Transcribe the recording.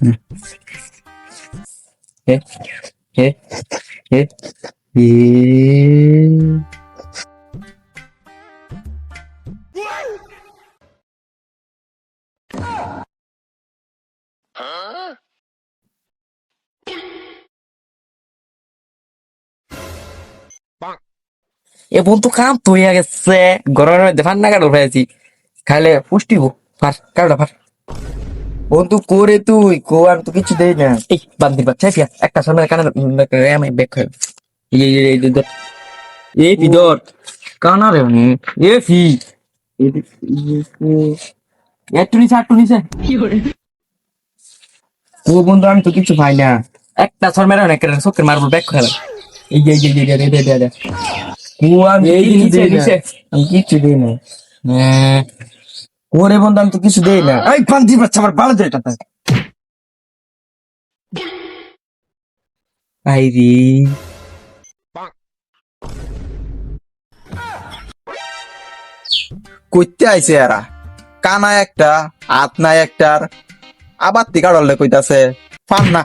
এ এ এ এ এ বন্ধু কাম তো হইয়া গেছে গরমের মধ্যে ফান্না কাটল হয়েছি খাইলে পুষ্টি গো ফার কাটা ফার বন্ধু করে তুই কো আমি তো কিছু দেই না এই বাদ দিবা চাইছিয়া একটা সামনে কানে আমি ব্যাক খাই এই এই ভিতর কানা রে এ ফি একটু নিচে ও বন্ধু আমি তো কিছু পাই না একটা সর মেরে না একটা চোখের মারবো ব্যাক খেলা এই ও আমি এই নিচে আমি কিছু দেই না ওরে বন্ধু আমি তো কিছু দেই না এই পান্তি বাচ্চা আমার ভালো যায় এটা আইরি কইতে আইছে এরা কানা একটা হাত নাই একটার আবার তিকাড়লে কইতাছে ফান না